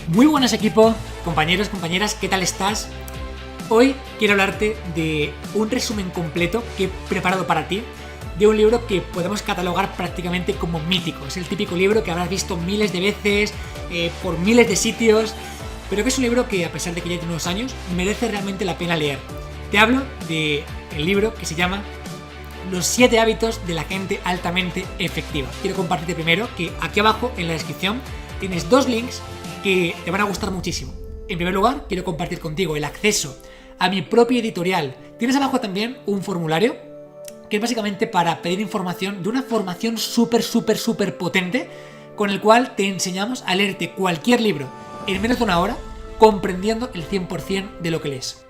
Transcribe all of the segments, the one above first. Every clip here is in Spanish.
Muy buenas equipo, compañeros, compañeras, ¿qué tal estás? Hoy quiero hablarte de un resumen completo que he preparado para ti de un libro que podemos catalogar prácticamente como mítico. Es el típico libro que habrás visto miles de veces, por miles de sitios, pero que es un libro que, a pesar de que ya tiene unos años, merece realmente la pena leer. Te hablo del libro que se llama Los 7 hábitos de la gente altamente efectiva. Quiero compartirte primero que aquí abajo en la descripción tienes dos links que te van a gustar muchísimo. En primer lugar, quiero compartir contigo el acceso a mi propia editorial. Tienes abajo también un formulario que es básicamente para pedir información de una formación súper potente, con el cual te enseñamos a leerte cualquier libro en menos de una hora, comprendiendo el 100% de lo que lees.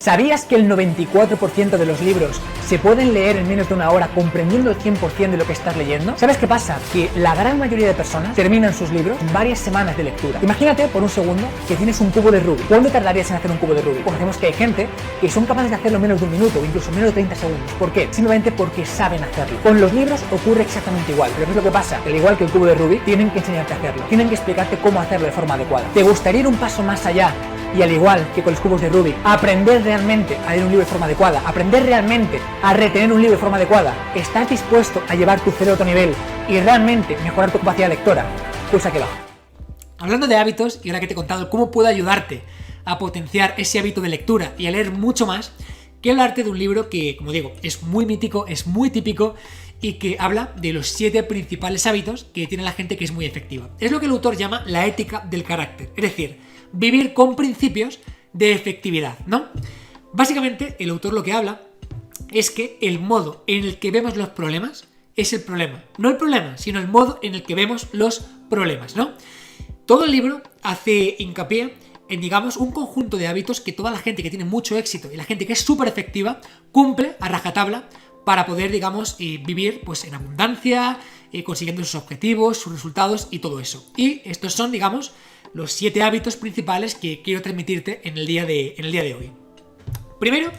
¿Sabías que el 94% de los libros se pueden leer en menos de una hora comprendiendo el 100% de lo que estás leyendo? ¿Sabes qué pasa? Que la gran mayoría de personas terminan sus libros en varias semanas de lectura. Imagínate por un segundo que tienes un cubo de Rubik. ¿Cuánto tardarías en hacer un cubo de Rubik? Conocemos que hay gente que son capaces de hacerlo en menos de un minuto o incluso menos de 30 segundos. ¿Por qué? Simplemente porque saben hacerlo. Con los libros ocurre exactamente igual. Pero ¿qué es lo que pasa? Que al igual que el cubo de Rubik, tienen que enseñarte a hacerlo. Tienen que explicarte cómo hacerlo de forma adecuada. ¿Te gustaría ir un paso más allá? Y al igual que con los cubos de Rubik, aprender realmente a leer un libro de forma adecuada, aprender realmente a retener un libro de forma adecuada, ¿estás dispuesto a llevar tu cerebro a otro nivel y realmente mejorar tu capacidad lectora? Pulsa aquí abajo. Hablando de hábitos, y ahora que te he contado cómo puedo ayudarte a potenciar ese hábito de lectura y a leer mucho más, quiero hablarte de un libro que, como digo, es muy mítico, es muy típico y que habla de los 7 principales hábitos que tiene la gente que es muy efectiva. Es lo que el autor llama la ética del carácter, es decir, vivir con principios de efectividad, ¿no? Básicamente, el autor lo que habla es que el modo en el que vemos los problemas es el problema. No el problema, sino el modo en el que vemos los problemas, ¿no? Todo el libro hace hincapié en, digamos, un conjunto de hábitos que toda la gente que tiene mucho éxito y la gente que es súper efectiva cumple a rajatabla para poder, digamos, vivir pues en abundancia, consiguiendo sus objetivos, sus resultados y todo eso. Y estos son, digamos, los 7 hábitos principales que quiero transmitirte en el día de hoy. Primero,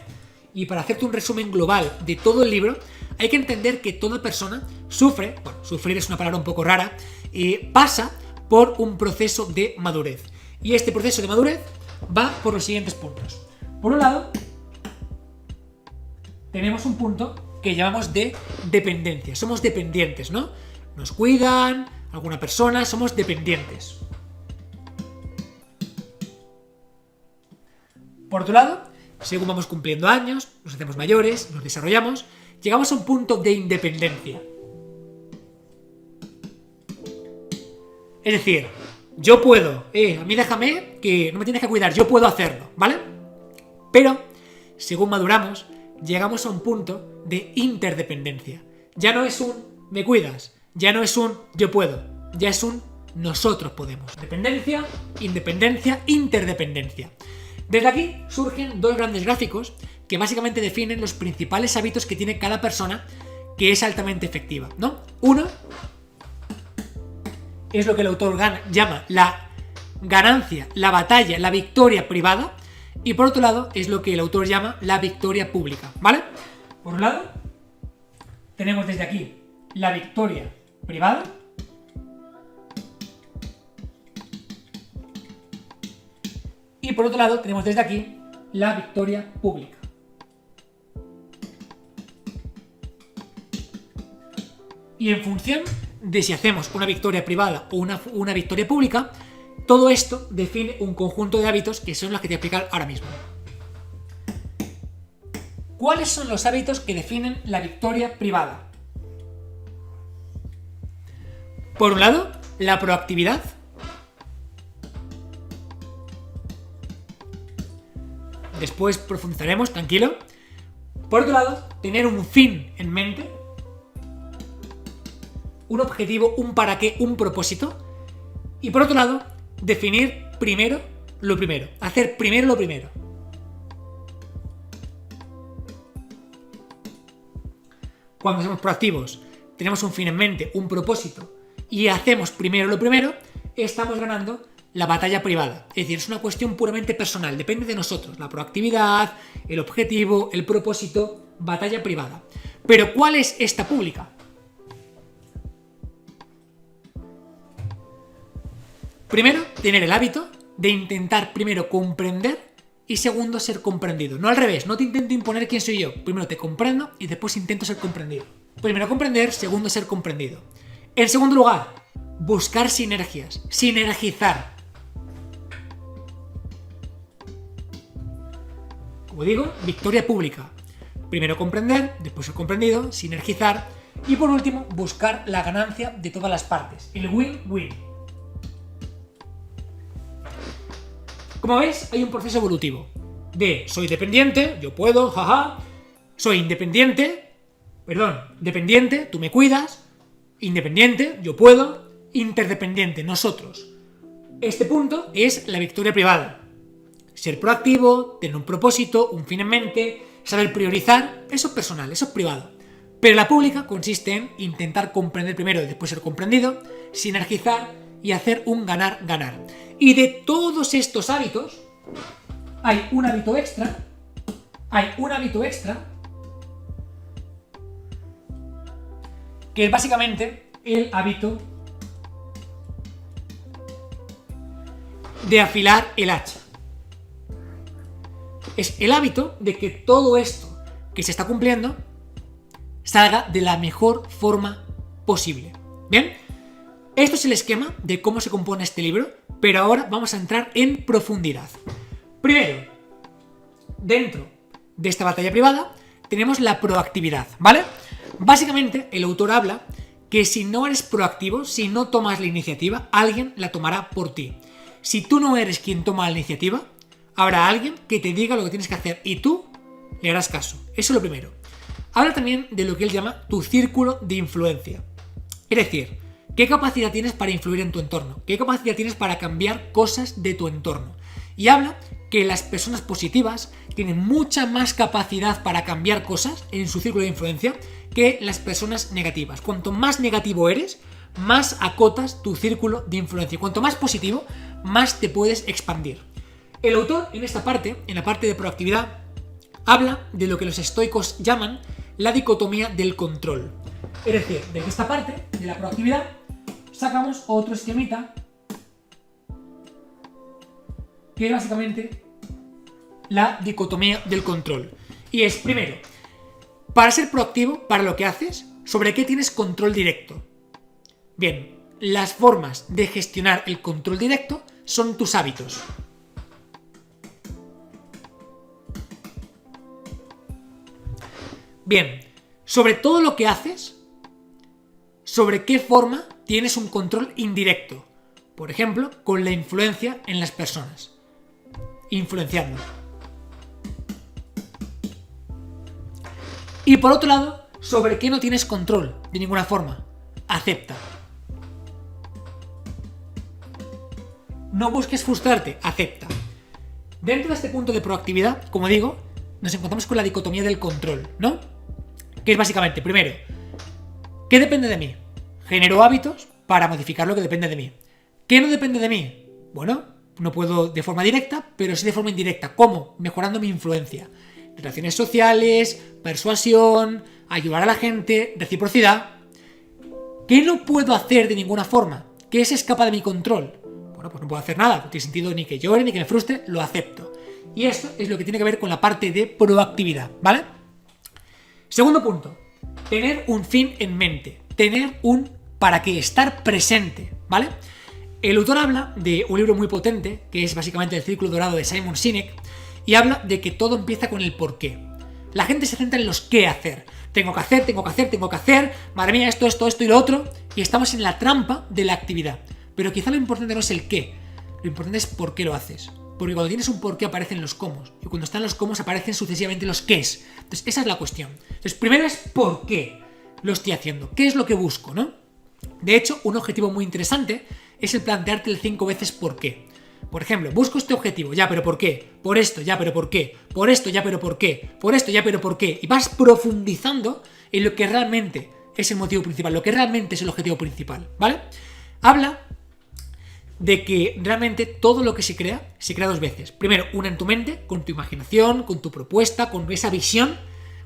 y para hacerte un resumen global de todo el libro, hay que entender que toda persona sufre, bueno, sufrir es una palabra un poco rara, pasa por un proceso de madurez. Y este proceso de madurez va por los siguientes puntos. Por un lado, tenemos un punto que llamamos de dependencia. Somos dependientes, ¿no? Nos cuidan, alguna persona, somos dependientes. Por otro lado, según vamos cumpliendo años, nos hacemos mayores, nos desarrollamos, llegamos a un punto de independencia. Es decir, yo puedo, a mí déjame que no me tienes que cuidar, yo puedo hacerlo, ¿vale? Pero, según maduramos, llegamos a un punto de interdependencia. Ya no es un me cuidas, ya no es un yo puedo, ya es un nosotros podemos. Dependencia, independencia, interdependencia. Desde aquí surgen dos grandes gráficos que básicamente definen los principales hábitos que tiene cada persona que es altamente efectiva, ¿no? Uno es lo que el autor llama la ganancia, la batalla, la victoria privada, y por otro lado es lo que el autor llama la victoria pública, ¿vale? Por un lado tenemos desde aquí la victoria privada, y por otro lado tenemos desde aquí la victoria pública. Y en función de si hacemos una victoria privada o una victoria pública, todo esto define un conjunto de hábitos que son los que te voy a explicar ahora mismo. ¿Cuáles son los hábitos que definen la victoria privada? Por un lado, la proactividad. Después profundizaremos, tranquilo. Por otro lado, tener un fin en mente, un objetivo, un para qué, un propósito. Y por otro lado, definir primero lo primero, hacer primero lo primero. Cuando somos proactivos, tenemos un fin en mente, un propósito, y hacemos primero lo primero, estamos ganando la batalla privada. Es decir, es una cuestión puramente personal, depende de nosotros. La proactividad, el objetivo, el propósito, batalla privada. Pero ¿cuál es esta pública? Primero, tener el hábito de intentar primero comprender y segundo, ser comprendido. No al revés, no te intento imponer quién soy yo. Primero te comprendo y después intento ser comprendido. Primero comprender, segundo ser comprendido. En segundo lugar, buscar sinergias, sinergizar. Como digo, victoria pública. Primero comprender, después ser comprendido, sinergizar y por último buscar la ganancia de todas las partes, el win-win. Como veis, hay un proceso evolutivo de soy dependiente, yo puedo, jaja, soy dependiente, tú me cuidas, independiente, yo puedo, interdependiente, nosotros. Este punto es la victoria privada. Ser proactivo, tener un propósito, un fin en mente, saber priorizar, eso es personal, eso es privado. Pero la pública consiste en intentar comprender primero y después ser comprendido, sinergizar y hacer un ganar-ganar. Y de todos estos hábitos, hay un hábito extra, que es básicamente el hábito de afilar el hacha. Es el hábito de que todo esto que se está cumpliendo salga de la mejor forma posible. ¿Bien? Esto es el esquema de cómo se compone este libro, pero ahora vamos a entrar en profundidad. Primero, dentro de esta batalla privada, tenemos la proactividad, ¿vale? Básicamente, el autor habla que si no eres proactivo, si no tomas la iniciativa, alguien la tomará por ti. Si tú no eres quien toma la iniciativa, habrá alguien que te diga lo que tienes que hacer y tú le harás caso. Eso es lo primero. Habla también de lo que él llama tu círculo de influencia. Es decir, ¿qué capacidad tienes para influir en tu entorno? ¿Qué capacidad tienes para cambiar cosas de tu entorno? Y habla que las personas positivas tienen mucha más capacidad para cambiar cosas en su círculo de influencia que las personas negativas. Cuanto más negativo eres, más acotas tu círculo de influencia. Cuanto más positivo, más te puedes expandir. El autor, en esta parte, en la parte de proactividad, habla de lo que los estoicos llaman la dicotomía del control. Es decir, de esta parte de la proactividad sacamos otro esquemita que es básicamente la dicotomía del control. Y es, primero, para ser proactivo, para lo que haces, ¿sobre qué tienes control directo? Bien, las formas de gestionar el control directo son tus hábitos. Bien, sobre todo lo que haces, ¿sobre qué forma tienes un control indirecto? Por ejemplo, con la influencia en las personas. Influenciando. Y por otro lado, ¿sobre qué no tienes control? De ninguna forma. Acepta. No busques frustrarte, acepta. Dentro de este punto de proactividad, como digo, nos encontramos con la dicotomía del control, ¿no? Que es básicamente, primero, ¿qué depende de mí? Genero hábitos para modificar lo que depende de mí. ¿Qué no depende de mí? Bueno, no puedo de forma directa, pero sí de forma indirecta. ¿Cómo? Mejorando mi influencia. Relaciones sociales, persuasión, ayudar a la gente, reciprocidad. ¿Qué no puedo hacer de ninguna forma? ¿Qué se escapa de mi control? Bueno, pues no puedo hacer nada. No tiene sentido ni que llore, ni que me frustre, lo acepto. Y esto es lo que tiene que ver con la parte de proactividad, ¿vale? Segundo punto, tener un fin en mente, tener un para qué, estar presente, ¿vale? El autor habla de un libro muy potente, que es básicamente El Círculo Dorado de Simon Sinek, y habla de que todo empieza con el por qué. La gente se centra en los qué hacer. Tengo que hacer, madre mía, esto y lo otro, y estamos en la trampa de la actividad. Pero quizá lo importante no es el qué, lo importante es por qué lo haces. Porque cuando tienes un porqué aparecen los cómo. Y cuando están los cómo aparecen sucesivamente los qués. Entonces esa es la cuestión. Entonces primero es por qué lo estoy haciendo. ¿Qué es lo que busco, no? De hecho, un objetivo muy interesante es el plantearte el 5 veces por qué. Por ejemplo, busco este objetivo, ya, pero ¿por qué? Por esto, ya, pero ¿por qué? Por esto, ya, pero ¿por qué? Por esto, ya, pero ¿por qué? Y vas profundizando en lo que realmente es el motivo principal, lo que realmente es el objetivo principal, ¿vale? Habla de que realmente todo lo que se crea dos veces. Primero, una en tu mente, con tu imaginación, con tu propuesta, con esa visión,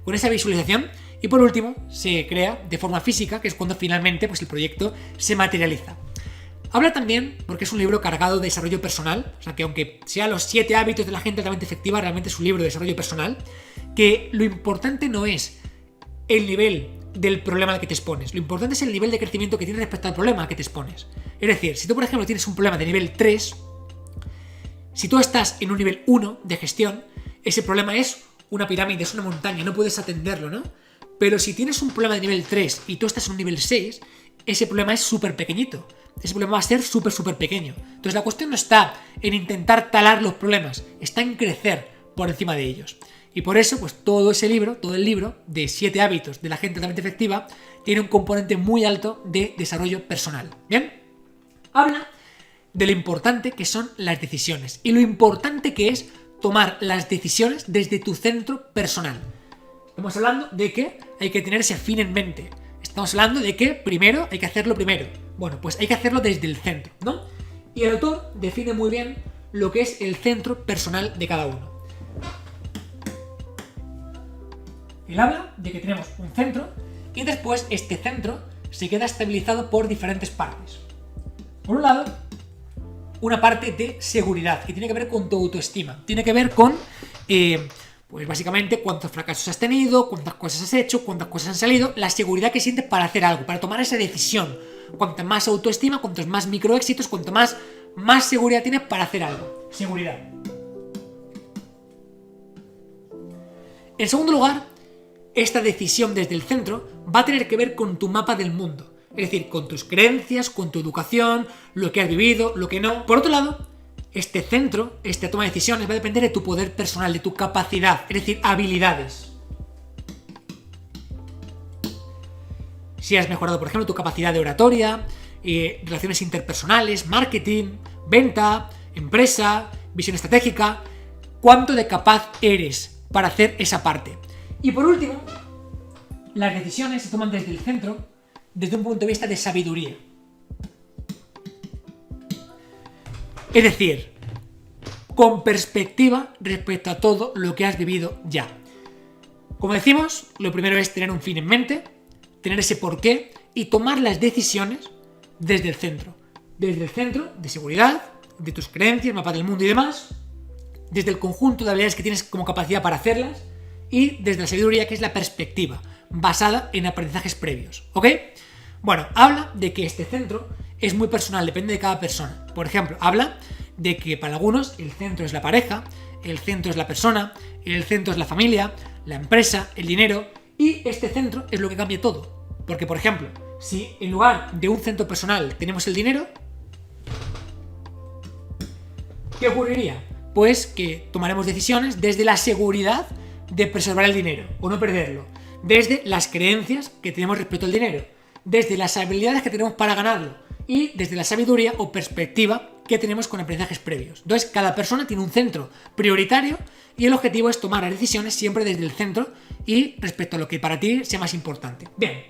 con esa visualización. Y por último, se crea de forma física, que es cuando finalmente pues, el proyecto se materializa. Habla también, porque es un libro cargado de desarrollo personal, o sea que aunque sea los 7 hábitos de la gente altamente efectiva, realmente es un libro de desarrollo personal, que lo importante no es el nivel del problema al que te expones, lo importante es el nivel de crecimiento que tienes respecto al problema al que te expones. Es decir, si tú por ejemplo tienes un problema de nivel 3, si tú estás en un nivel 1 de gestión, ese problema es una pirámide, es una montaña, no puedes atenderlo, ¿no? Pero si tienes un problema de nivel 3 y tú estás en un nivel 6, ese problema es súper pequeñito. Ese problema va a ser súper pequeño. Entonces la cuestión no está en intentar talar los problemas, está en crecer por encima de ellos. Y por eso, pues todo el libro de 7 hábitos de la gente altamente efectiva, tiene un componente muy alto de desarrollo personal. ¿Bien? Habla de lo importante que son las decisiones y lo importante que es tomar las decisiones desde tu centro personal. Estamos hablando de que hay que tener ese fin en mente. Estamos hablando de que primero hay que hacerlo primero. Bueno, pues hay que hacerlo desde el centro, ¿no? Y el autor define muy bien lo que es el centro personal de cada uno. Él habla de que tenemos un centro y después este centro se queda estabilizado por diferentes partes. Por un lado, una parte de seguridad que tiene que ver con tu autoestima. Tiene que ver con, pues básicamente, cuántos fracasos has tenido, cuántas cosas has hecho, cuántas cosas han salido, la seguridad que sientes para hacer algo, para tomar esa decisión. Cuanta más autoestima, cuantos más microéxitos, cuanto más seguridad tienes para hacer algo. Seguridad. En segundo lugar, esta decisión desde el centro va a tener que ver con tu mapa del mundo. Es decir, con tus creencias, con tu educación, lo que has vivido, lo que no. Por otro lado, este centro, esta toma de decisiones va a depender de tu poder personal, de tu capacidad, es decir, habilidades. Si has mejorado, por ejemplo, tu capacidad de oratoria, relaciones interpersonales, marketing, venta, empresa, visión estratégica, ¿cuánto de capaz eres para hacer esa parte? Y por último, las decisiones se toman desde el centro, desde un punto de vista de sabiduría. Es decir, con perspectiva respecto a todo lo que has vivido ya. Como decimos, lo primero es tener un fin en mente, tener ese porqué y tomar las decisiones desde el centro. Desde el centro de seguridad, de tus creencias, mapa del mundo y demás, desde el conjunto de habilidades que tienes como capacidad para hacerlas y desde la sabiduría, que es la perspectiva, basada en aprendizajes previos. ¿Ok? Bueno, habla de que este centro es muy personal, depende de cada persona. Por ejemplo, habla de que para algunos el centro es la pareja, el centro es la persona, el centro es la familia, la empresa, el dinero, y este centro es lo que cambia todo. Porque, por ejemplo, si en lugar de un centro personal tenemos el dinero, ¿qué ocurriría? Pues que tomaremos decisiones desde la seguridad de preservar el dinero o no perderlo, desde las creencias que tenemos respecto al dinero, desde las habilidades que tenemos para ganarlo y desde la sabiduría o perspectiva que tenemos con aprendizajes previos. Entonces, cada persona tiene un centro prioritario y el objetivo es tomar las decisiones siempre desde el centro y respecto a lo que para ti sea más importante. Bien,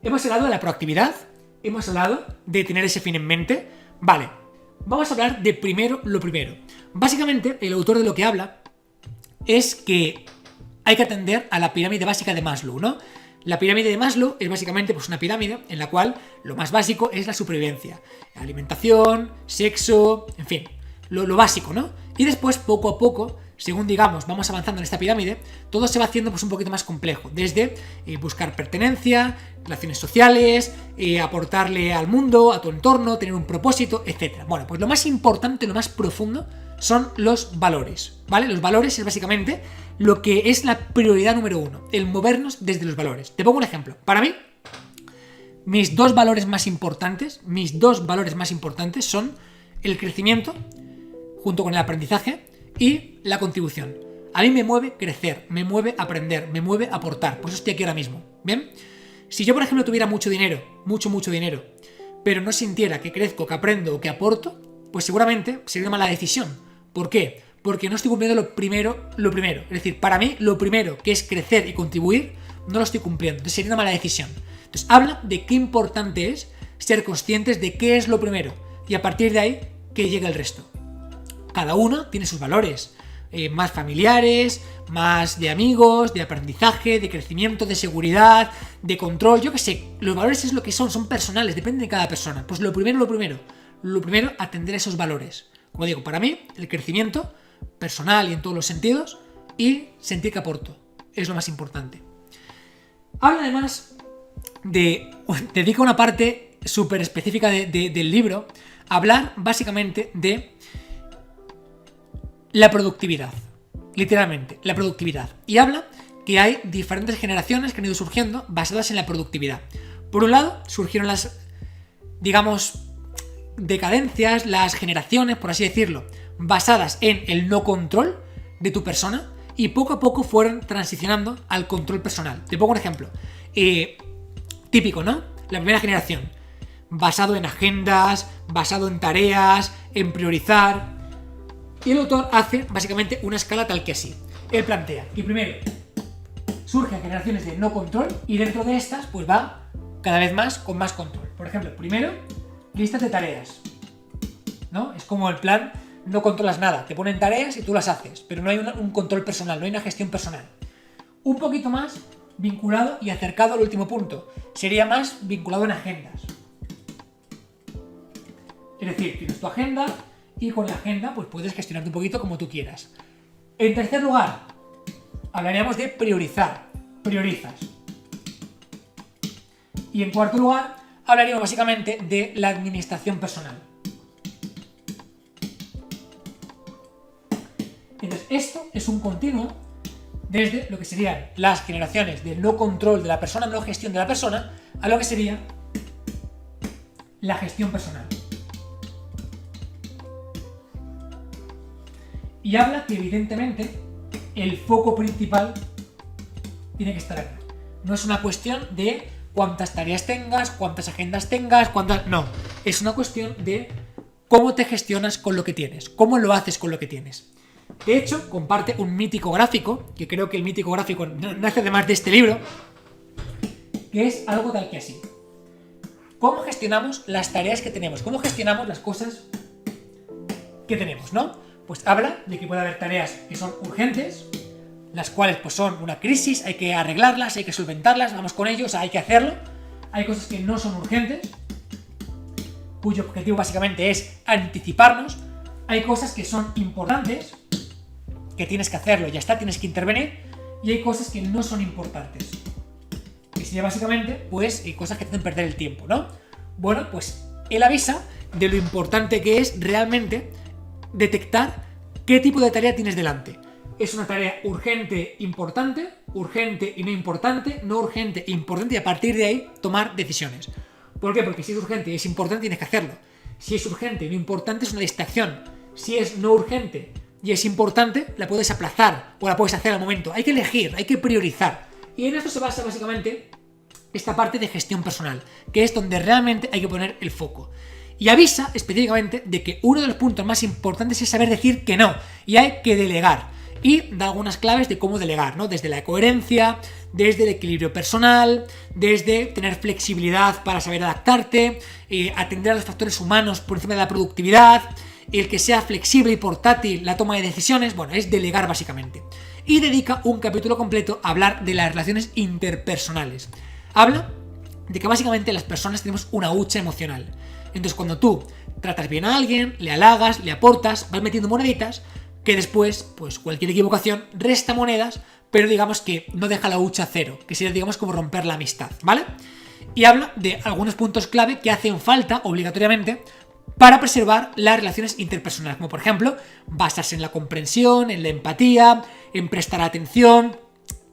hemos hablado de la proactividad, hemos hablado de tener ese fin en mente. Vale, vamos a hablar de primero lo primero. Básicamente, el autor de lo que habla es que hay que atender a la pirámide básica de Maslow, ¿no? La pirámide de Maslow es básicamente pues, una pirámide en la cual lo más básico es la supervivencia. Alimentación, sexo, en fin, lo básico, ¿no? Y después, poco a poco, según digamos vamos avanzando en esta pirámide, todo se va haciendo pues, un poquito más complejo. Desde buscar pertenencia, relaciones sociales, aportarle al mundo, a tu entorno, tener un propósito, etc. Bueno, pues lo más importante, lo más profundo son los valores, ¿vale? Los valores es básicamente lo que es la prioridad número 1, el movernos desde los valores. Te pongo un ejemplo. Para mí, mis dos valores más importantes son el crecimiento, junto con el aprendizaje, y la contribución. A mí me mueve crecer, me mueve aprender, me mueve aportar. Por eso estoy aquí ahora mismo, ¿bien? Si yo, por ejemplo, tuviera mucho dinero, mucho dinero, pero no sintiera que crezco, que aprendo o que aporto, pues seguramente sería una mala decisión. ¿Por qué? Porque no estoy cumpliendo lo primero. Es decir, para mí lo primero, que es crecer y contribuir, no lo estoy cumpliendo. Entonces sería una mala decisión. Entonces habla de qué importante es ser conscientes de qué es lo primero y a partir de ahí que llegue el resto. Cada uno tiene sus valores. más familiares, más de amigos, de aprendizaje, de crecimiento, de seguridad, de control, yo qué sé. Los valores es lo que son personales, depende de cada persona. Pues lo primero, atender a esos valores. Como digo, para mí, el crecimiento personal y en todos los sentidos, y sentir que aporto, es lo más importante. Habla además dedica una parte súper específica del libro a hablar básicamente de la productividad, literalmente, la productividad. Y habla que hay diferentes generaciones que han ido surgiendo basadas en la productividad. Por un lado, surgieron las, digamos, decadencias, las generaciones, por así decirlo, basadas en el no control de tu persona, y poco a poco fueron transicionando al control personal. Te pongo un ejemplo. Típico, ¿no? La primera generación, basado en agendas, basado en tareas, en priorizar. Y el autor hace básicamente una escala tal que así. Él plantea que primero surgen generaciones de no control y dentro de estas pues va cada vez más con más control. Por ejemplo, primero, listas de tareas, ¿no? Es como el plan, no controlas nada, te ponen tareas y tú las haces, pero no hay un control personal, no hay una gestión personal. Un poquito más vinculado y acercado al último punto, sería más vinculado en agendas. Es decir, tienes tu agenda y con la agenda pues puedes gestionarte un poquito como tú quieras. En tercer lugar, hablaríamos de priorizar. Priorizas. Y en cuarto lugar, hablaríamos básicamente de la administración personal. Entonces, esto es un continuo desde lo que serían las generaciones de no control de la persona, no gestión de la persona, a lo que sería la gestión personal. Y habla que evidentemente el foco principal tiene que estar aquí. No es una cuestión de cuántas tareas tengas, cuántas agendas tengas, cuántas... No, es una cuestión de cómo te gestionas con lo que tienes, cómo lo haces con lo que tienes. De hecho, comparte un mítico gráfico, que creo que el mítico gráfico nace además de este libro, que es algo tal que así. ¿Cómo gestionamos las tareas que tenemos? ¿Cómo gestionamos las cosas que tenemos, no? Pues habla de que puede haber tareas que son urgentes, las cuales pues son una crisis, hay que arreglarlas, hay que solventarlas, vamos con ello, o sea, hay que hacerlo. Hay cosas que no son urgentes, cuyo objetivo básicamente es anticiparnos. Hay cosas que son importantes, que tienes que hacerlo, ya está, tienes que intervenir. Y hay cosas que no son importantes, que sería básicamente, pues, cosas que te hacen perder el tiempo, ¿no? Bueno, pues él avisa de lo importante que es realmente detectar qué tipo de tarea tienes delante. Es una tarea urgente, importante, urgente y no importante, no urgente e importante, y a partir de ahí tomar decisiones. ¿Por qué? Porque si es urgente y es importante, tienes que hacerlo. Si es urgente y no importante, es una distracción. Si es no urgente y es importante, la puedes aplazar o la puedes hacer al momento. Hay que elegir, hay que priorizar. Y en esto se basa básicamente esta parte de gestión personal, que es donde realmente hay que poner el foco. Y avisa específicamente de que uno de los puntos más importantes es saber decir que no, y hay que delegar. Y da algunas claves de cómo delegar, ¿no? Desde la coherencia, desde el equilibrio personal, desde tener flexibilidad para saber adaptarte, atender a los factores humanos por encima de la productividad, el que sea flexible y portátil la toma de decisiones, bueno, es delegar básicamente. Y dedica un capítulo completo a hablar de las relaciones interpersonales. Habla de que básicamente las personas tenemos una hucha emocional. Entonces cuando tú tratas bien a alguien, le halagas, le aportas, vas metiendo moneditas, que después, pues cualquier equivocación resta monedas, pero digamos que no deja la hucha cero, que sería digamos como romper la amistad, ¿vale? Y habla de algunos puntos clave que hacen falta obligatoriamente para preservar las relaciones interpersonales, como por ejemplo, basarse en la comprensión, en la empatía, en prestar atención,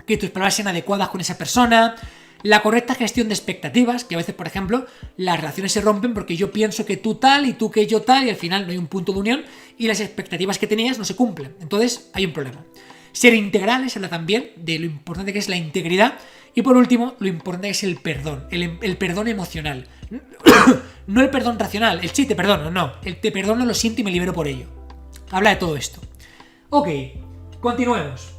que tus palabras sean adecuadas con esa persona, la correcta gestión de expectativas, que a veces, por ejemplo, las relaciones se rompen porque yo pienso que tú tal y tú que yo tal y al final no hay un punto de unión y las expectativas que tenías no se cumplen. Entonces hay un problema. Ser integrales habla también de lo importante que es la integridad y por último, lo importante es el perdón, el perdón emocional. No el perdón racional, el sí te perdono, no, el te perdono, lo siento y me libero por ello. Habla de todo esto. Ok, continuemos.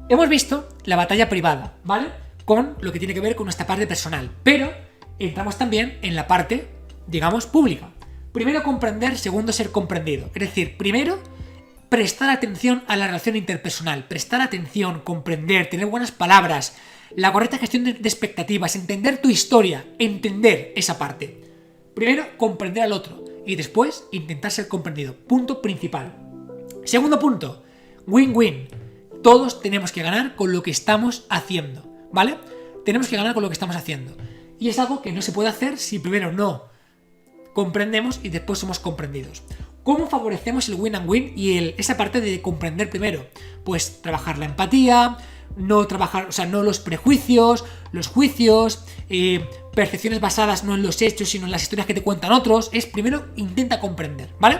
Hemos visto la batalla privada, ¿vale? Con lo que tiene que ver con nuestra parte personal, pero entramos también en la parte, digamos, pública. Primero comprender, segundo ser comprendido. Es decir, primero prestar atención a la relación interpersonal, prestar atención, comprender, tener buenas palabras, la correcta gestión de expectativas, entender tu historia, entender esa parte. Primero, comprender al otro y después intentar ser comprendido. Punto principal. Segundo punto, win-win. Todos tenemos que ganar con lo que estamos haciendo, ¿vale? Tenemos que ganar con lo que estamos haciendo. Y es algo que no se puede hacer si primero no comprendemos y después somos comprendidos. ¿Cómo favorecemos el win and win y esa parte de comprender primero? Pues trabajar la empatía, no los prejuicios, los juicios, percepciones basadas no en los hechos, sino en las historias que te cuentan otros. Es primero intenta comprender, ¿vale?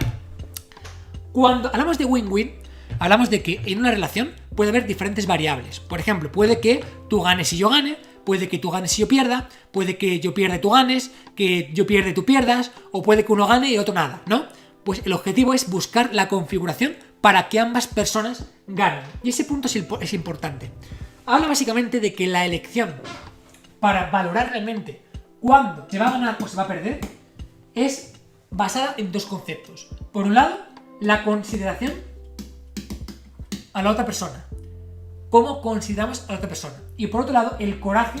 Cuando hablamos de win-win, hablamos de que en una relación puede haber diferentes variables. Por ejemplo, puede que tú ganes y yo gane, puede que tú ganes y yo pierda, puede que yo pierda y tú ganes, que yo pierda y tú pierdas, o puede que uno gane y otro nada, ¿no? Pues el objetivo es buscar la configuración para que ambas personas ganen. Y ese punto es importante. Habla básicamente de que la elección para valorar realmente cuándo se va a ganar o se va a perder es basada en dos conceptos. Por un lado, la consideración a la otra persona. Cómo consideramos a la otra persona. Y por otro lado, el coraje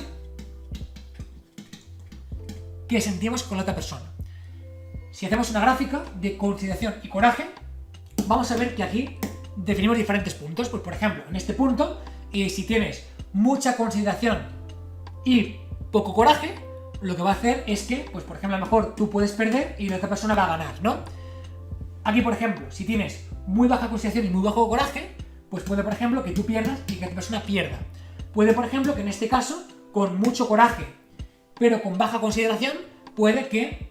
que sentimos con la otra persona. Si hacemos una gráfica de consideración y coraje, vamos a ver que aquí definimos diferentes puntos. Pues por ejemplo, en este punto, si tienes mucha consideración y poco coraje, lo que va a hacer es que, pues por ejemplo, a lo mejor tú puedes perder y la otra persona va a ganar, ¿no? Aquí, por ejemplo, si tienes muy baja consideración y muy bajo coraje, pues puede, por ejemplo, que tú pierdas y que la otra persona pierda. Puede, por ejemplo, que en este caso, con mucho coraje, pero con baja consideración, puede que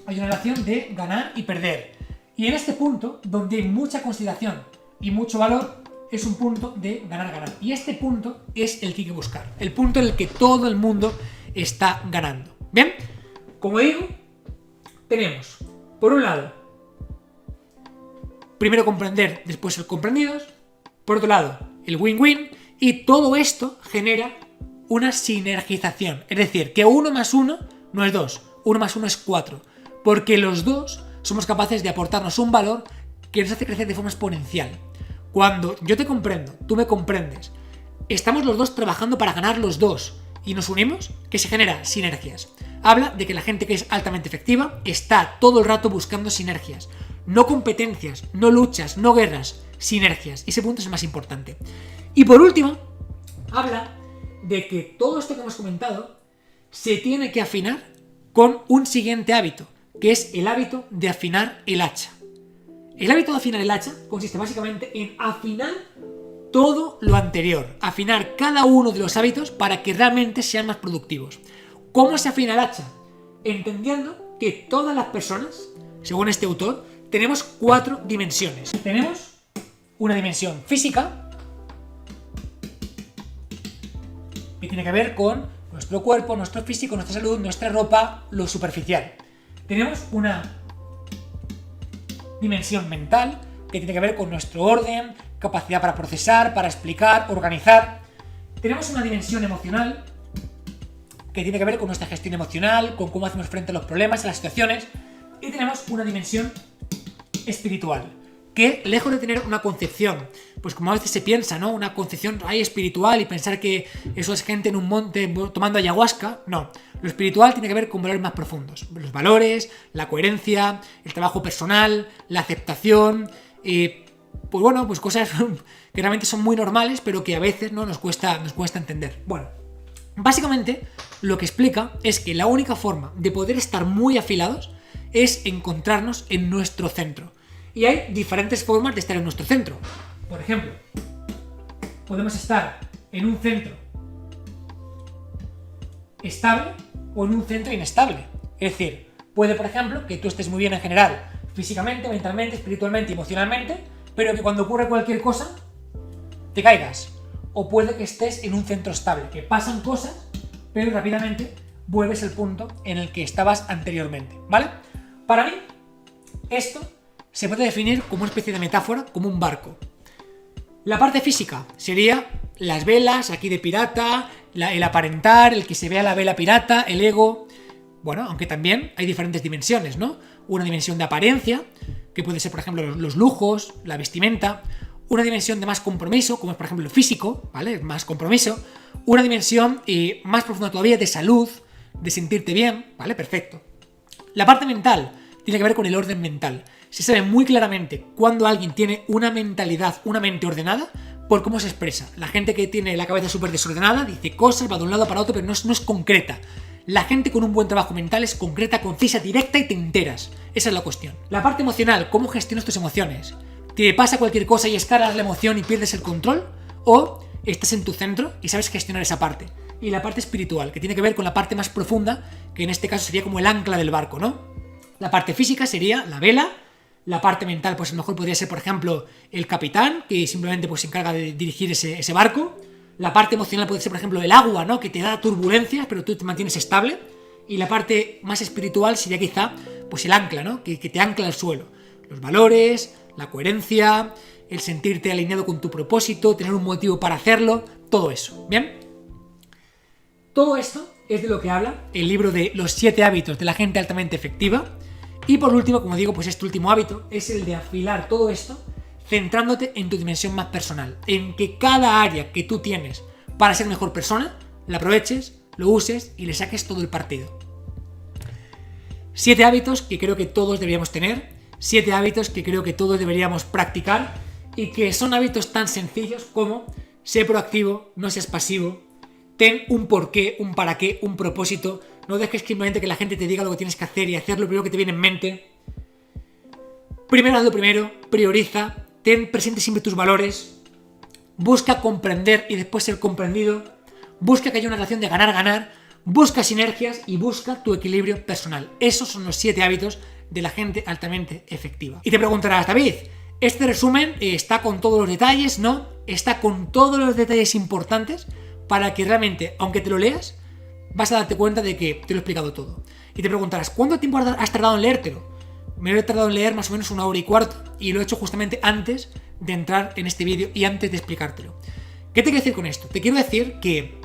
haya una relación de ganar y perder. Y en este punto, donde hay mucha consideración y mucho valor, es un punto de ganar-ganar. Y este punto es el que hay que buscar. El punto en el que todo el mundo está ganando. ¿Bien? Como digo, tenemos, por un lado, primero comprender, después ser comprendidos. Por otro lado, el win-win. Y todo esto genera una sinergización. Es decir, que 1 más 1 no es 2. 1 más 1 es 4. Porque los dos somos capaces de aportarnos un valor que nos hace crecer de forma exponencial. Cuando yo te comprendo, tú me comprendes, estamos los dos trabajando para ganar los dos y nos unimos, que se genera sinergias. Habla de que la gente que es altamente efectiva está todo el rato buscando sinergias. No competencias, no luchas, no guerras, sinergias. Ese punto es el más importante. Y por último, habla de que todo esto que hemos comentado se tiene que afinar con un siguiente hábito, que es el hábito de afinar el hacha. El hábito de afinar el hacha consiste básicamente en afinar todo lo anterior, afinar cada uno de los hábitos para que realmente sean más productivos. ¿Cómo se afina el hacha? Entendiendo que todas las personas, según este autor, tenemos 4 dimensiones. Tenemos una dimensión física, que tiene que ver con nuestro cuerpo, nuestro físico, nuestra salud, nuestra ropa, lo superficial. Tenemos una dimensión mental, que tiene que ver con nuestro orden, capacidad para procesar, para explicar, organizar. Tenemos una dimensión emocional, que tiene que ver con nuestra gestión emocional, con cómo hacemos frente a los problemas, a las situaciones. Y tenemos una dimensión espiritual, que lejos de tener una concepción, pues como a veces se piensa, ¿no? Una concepción ahí espiritual y pensar que eso es gente en un monte tomando ayahuasca, no. Lo espiritual tiene que ver con valores más profundos. Los valores, la coherencia, el trabajo personal, la aceptación, pues bueno, pues cosas que realmente son muy normales, pero que a veces no nos cuesta entender. Bueno, básicamente lo que explica es que la única forma de poder estar muy afilados es encontrarnos en nuestro centro. Y hay diferentes formas de estar en nuestro centro. Por ejemplo, podemos estar en un centro estable o en un centro inestable. Es decir, puede, por ejemplo, que tú estés muy bien en general, físicamente, mentalmente, espiritualmente, emocionalmente, pero que cuando ocurre cualquier cosa, te caigas. O puede que estés en un centro estable, que pasan cosas, pero rápidamente vuelves al punto en el que estabas anteriormente, ¿vale? Para mí, esto se puede definir como una especie de metáfora, como un barco. La parte física sería las velas, aquí de pirata, el aparentar, el que se vea la vela pirata, el ego. Bueno, aunque también hay diferentes dimensiones, ¿no? Una dimensión de apariencia, que puede ser, por ejemplo, los lujos, la vestimenta. Una dimensión de más compromiso, como es, por ejemplo, el físico, ¿vale? Más compromiso. Una dimensión más profunda todavía de salud, de sentirte bien, ¿vale? Perfecto. La parte mental tiene que ver con el orden mental. Se sabe muy claramente cuando alguien tiene una mentalidad, una mente ordenada, por cómo se expresa. La gente que tiene la cabeza súper desordenada dice cosas, va de un lado para otro, pero no es concreta. La gente con un buen trabajo mental es concreta, concisa, directa y te enteras. Esa es la cuestión. La parte emocional, cómo gestionas tus emociones. ¿Te pasa cualquier cosa y escalas la emoción y pierdes el control? ¿O estás en tu centro y sabes gestionar esa parte? Y la parte espiritual, que tiene que ver con la parte más profunda, que en este caso sería como el ancla del barco, ¿no? La parte física sería la vela. La parte mental, pues a lo mejor podría ser, por ejemplo, el capitán, que simplemente pues se encarga de dirigir ese barco. La parte emocional puede ser, por ejemplo, el agua, ¿no? Que te da turbulencias, pero tú te mantienes estable. Y la parte más espiritual sería quizá pues el ancla, ¿no? Que te ancla al suelo. Los valores, la coherencia, el sentirte alineado con tu propósito, tener un motivo para hacerlo, todo eso, ¿bien? Todo esto es de lo que habla el libro de Los 7 hábitos de la gente altamente efectiva. Y por último, como digo, pues este último hábito es el de afilar todo esto centrándote en tu dimensión más personal, en que cada área que tú tienes para ser mejor persona, la aproveches, lo uses y le saques todo el partido. 7 hábitos que creo que todos deberíamos tener, 7 hábitos que creo que todos deberíamos practicar y que son hábitos tan sencillos como sé proactivo, no seas pasivo, ten un porqué, un para qué, un propósito, no dejes simplemente que la gente te diga lo que tienes que hacer y hacer lo primero que te viene en mente. Primero haz lo primero, prioriza, ten presente siempre tus valores, busca comprender y después ser comprendido, busca que haya una relación de ganar-ganar, busca sinergias y busca tu equilibrio personal. Esos son los 7 hábitos de la gente altamente efectiva. Y te preguntarás, David, ¿este resumen está con todos los detalles? No, está con todos los detalles importantes para que realmente, aunque te lo leas, vas a darte cuenta de que te lo he explicado todo. Y te preguntarás, ¿cuánto tiempo has tardado en leértelo? Me lo he tardado en leer más o menos 1 hora y cuarto y lo he hecho justamente antes de entrar en este vídeo y antes de explicártelo. ¿Qué te quiero decir con esto? Te quiero decir que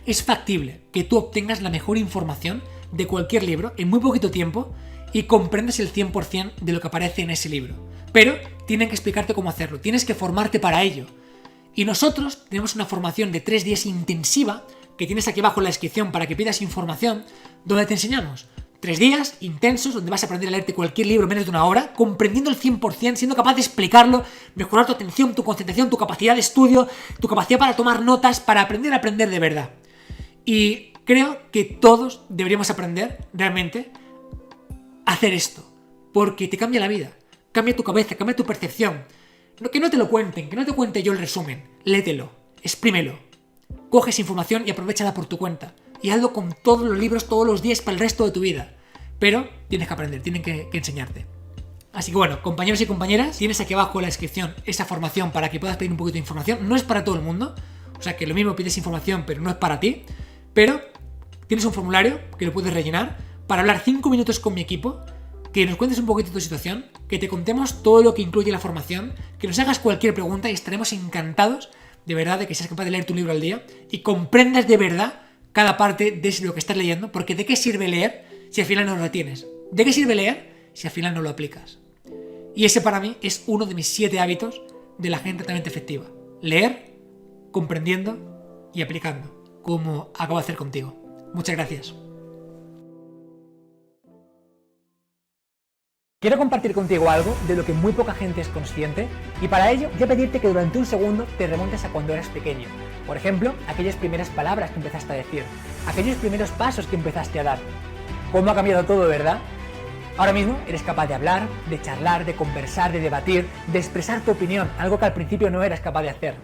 es factible que tú obtengas la mejor información de cualquier libro en muy poquito tiempo y comprendas el 100% de lo que aparece en ese libro. Pero tienen que explicarte cómo hacerlo, tienes que formarte para ello. Y nosotros tenemos una formación de 3 días intensiva que tienes aquí abajo en la descripción para que pidas información, donde te enseñamos 3 días intensos donde vas a aprender a leerte cualquier libro en menos de 1 hora, comprendiendo el 100%, siendo capaz de explicarlo, mejorar tu atención, tu concentración, tu capacidad de estudio, tu capacidad para tomar notas, para aprender a aprender de verdad. Y creo que todos deberíamos aprender realmente a hacer esto, porque te cambia la vida, cambia tu cabeza, cambia tu percepción. Que no te lo cuenten, que no te cuente yo el resumen, léetelo, exprímelo, coges información y aprovéchala por tu cuenta. Y hazlo con todos los libros, todos los días, para el resto de tu vida. Pero tienes que aprender, tienen que enseñarte. Así que bueno, compañeros y compañeras, tienes aquí abajo en la descripción esa formación para que puedas pedir un poquito de información. No es para todo el mundo, o sea que lo mismo pides información, pero no es para ti. Pero tienes un formulario que lo puedes rellenar para hablar 5 minutos con mi equipo, que nos cuentes un poquito tu situación, que te contemos todo lo que incluye la formación, que nos hagas cualquier pregunta y estaremos encantados de verdad de que seas capaz de leer tu libro al día y comprendas de verdad cada parte de lo que estás leyendo, porque ¿de qué sirve leer si al final no lo retienes? ¿De qué sirve leer si al final no lo aplicas? Y ese para mí es uno de mis 7 hábitos de la gente altamente efectiva. Leer, comprendiendo y aplicando, como acabo de hacer contigo. Muchas gracias. Quiero compartir contigo algo de lo que muy poca gente es consciente y para ello voy a pedirte que durante un segundo te remontes a cuando eras pequeño. Por ejemplo, aquellas primeras palabras que empezaste a decir, aquellos primeros pasos que empezaste a dar. ¿Cómo ha cambiado todo, verdad? Ahora mismo eres capaz de hablar, de charlar, de conversar, de debatir, de expresar tu opinión, algo que al principio no eras capaz de hacer.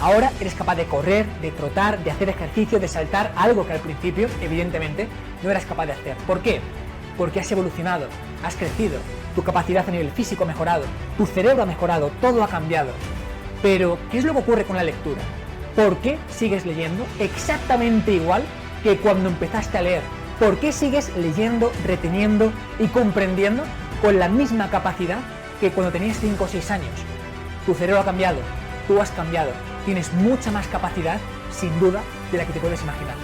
Ahora eres capaz de correr, de trotar, de hacer ejercicio, de saltar, algo que al principio, evidentemente, no eras capaz de hacer. ¿Por qué? Porque has evolucionado, has crecido, tu capacidad a nivel físico ha mejorado, tu cerebro ha mejorado, todo ha cambiado. Pero, ¿qué es lo que ocurre con la lectura? ¿Por qué sigues leyendo exactamente igual que cuando empezaste a leer? ¿Por qué sigues leyendo, reteniendo y comprendiendo con la misma capacidad que cuando tenías 5 o 6 años? Tu cerebro ha cambiado, tú has cambiado, tienes mucha más capacidad, sin duda, de la que te puedes imaginar.